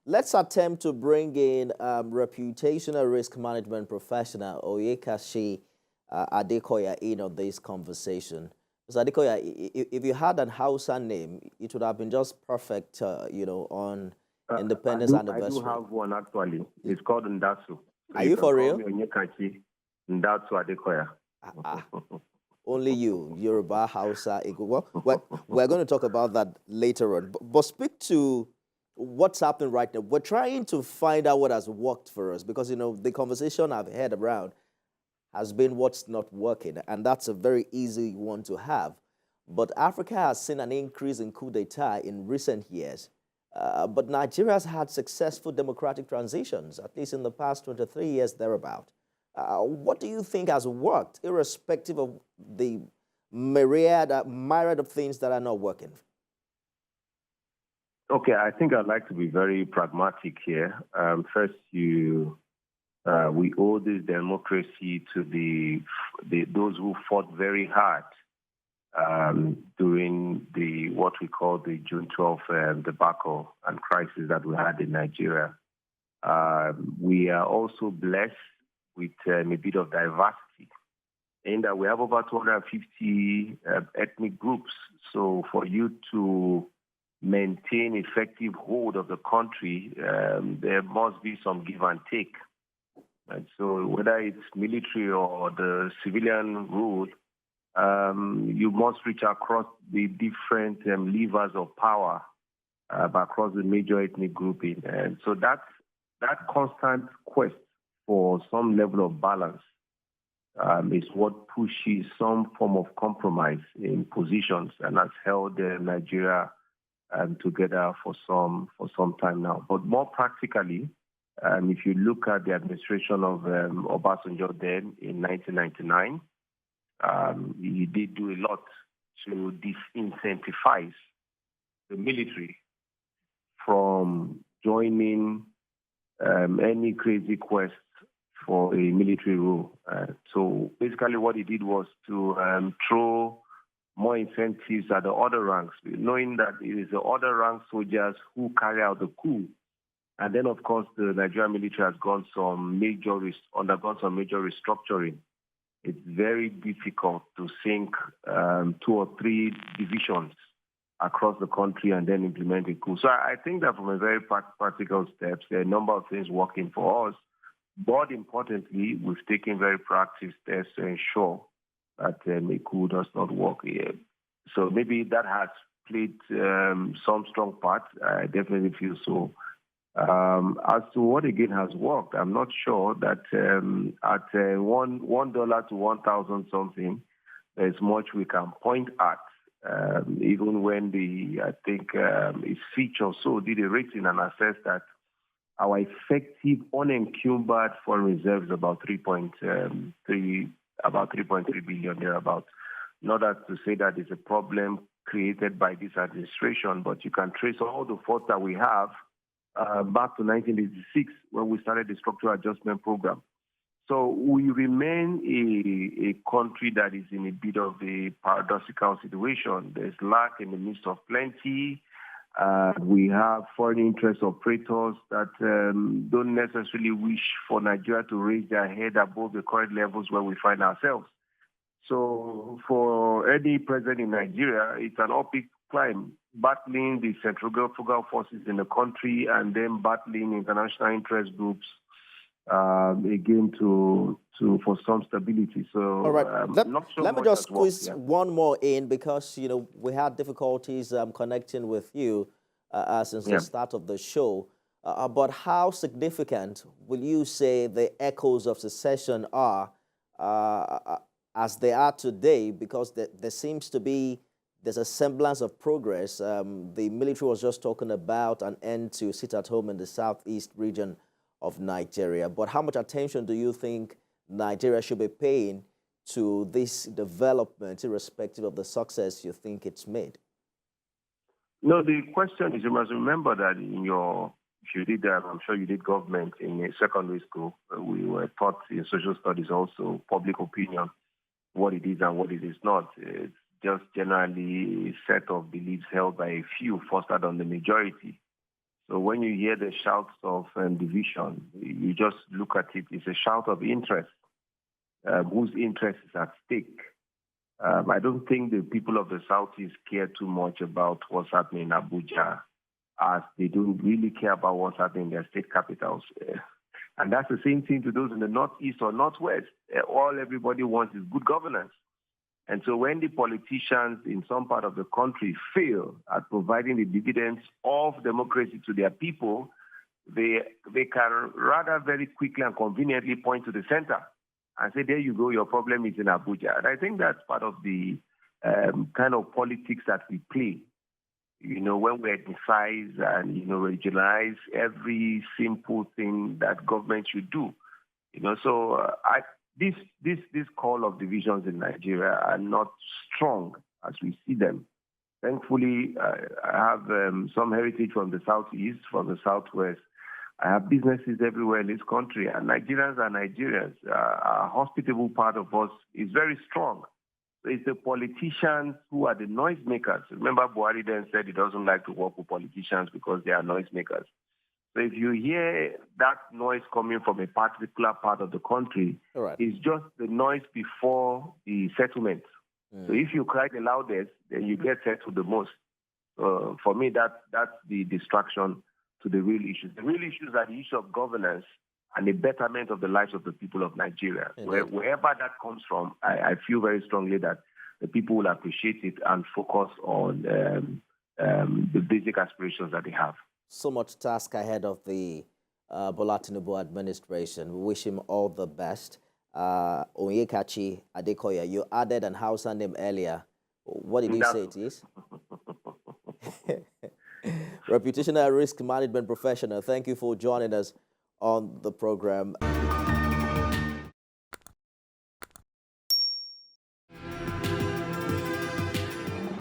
let's attempt to bring in reputational risk management professional Oyekashi Adekoya in on this conversation. Mr. Adekoya, if you had an Hausa name, it would have been just perfect, on Independence I do Anniversary. have one actually. It's called Ndatsu. So Are you for real? Call me Onyekachi Ndatsu Adekoya. Only you, Yoruba, Hausa, Igbo. Well, we're going to talk about that later on. But speak to what's happening right now. We're trying to find out what has worked for us because, the conversation I've heard around has been what's not working. And that's a very easy one to have. But Africa has seen an increase in coup d'etat in recent years. But Nigeria has had successful democratic transitions, at least in the past 23 years thereabout. What do you think has worked, irrespective of the myriad of things that are not working? Okay, I think I'd like to be very pragmatic here. First, we owe this democracy to those who fought very hard during what we call the June 12th debacle and crisis that we had in Nigeria. We are also blessed with a bit of diversity in that we have over 250 ethnic groups. So for you to maintain effective hold of the country, there must be some give and take. And so whether it's military or the civilian rule, you must reach across the different levers of power across the major ethnic grouping. And so that constant quest for some level of balance is what pushes some form of compromise in positions and has held Nigeria together for some time now. But more practically, if you look at the administration of Obasanjo then in 1999, he did do a lot to disincentivize the military from joining any crazy quest for a military rule. So basically what he did was to throw more incentives at the other ranks, knowing that it is the other rank soldiers who carry out the coup. And then, of course, the Nigerian military has undergone some major restructuring. It's very difficult to sink 2 or 3 divisions across the country and then implement a coup. So I think that from a very practical steps, there are a number of things working for us. But importantly, we've taken very practical steps to ensure that a coup does not work here. So maybe that has played some strong part. I definitely feel so. As to what again has worked, I'm not sure that at $1 to 1,000 something, there's much we can point at. Even when I think it's Fitch or so did a rating and assessed that our effective unencumbered foreign reserves is about 3.3 billion thereabout. Not that to say that it's a problem created by this administration, but you can trace all the faults that we have back to 1986 when we started the structural adjustment program. So we remain a country that is in a bit of a paradoxical situation. There's lack in the midst of plenty. We have foreign interest operators that don't necessarily wish for Nigeria to raise their head above the current levels where we find ourselves. So for any president in Nigeria, it's an uphill climb, battling the centrifugal forces in the country and then battling international interest groups again for some stability. So all right, let me just squeeze one more in because we had difficulties connecting with you since the start of the show. But how significant will you say the echoes of secession are as they are today? Because there seems to be there's a semblance of progress. The military was just talking about an end to sit at home in the southeast region of Nigeria. But how much attention do you think Nigeria should be paying to this development, irrespective of the success you think it's made? No, the question is, you must remember that if you did that, I'm sure you did government in a secondary school. We were taught in social studies also public opinion, what it is and what it is not. It's just generally a set of beliefs held by a few, fostered on the majority. So when you hear the shouts of division, you just look at it. It's a shout of interest, whose interest is at stake. I don't think the people of the Southeast care too much about what's happening in Abuja, as they don't really care about what's happening in their state capitals. And that's the same thing to those in the Northeast or Northwest. All everybody wants is good governance. And so when the politicians in some part of the country fail at providing the dividends of democracy to their people, they can rather very quickly and conveniently point to the center and say, there you go, your problem is in Abuja. And I think that's part of the kind of politics that we play. You know, when we emphasize and, regionalize every simple thing that government should do. So this call of divisions in Nigeria are not strong as we see them. Thankfully, I have some heritage from the Southeast, from the Southwest. I have businesses everywhere in this country, and Nigerians are Nigerians. A hospitable part of us is very strong. It's the politicians who are the noisemakers. Remember, Buhari then said he doesn't like to work with politicians because they are noisemakers. So if you hear that noise coming from a particular part of the country, right, it's just the noise before the settlement. So if you cry the loudest, then you get settled the most. For me, that's the distraction to the real issues. The real issues are the issue of governance and the betterment of the lives of the people of Nigeria. Wherever that comes from, I feel very strongly that the people will appreciate it and focus on the basic aspirations that they have. So much task ahead of the Bola Tinubu administration. We wish him all the best. Onyekachi Adekoya, you added an Hausa name earlier. What did you say it is? Reputational risk management professional. Thank you for joining us on the program.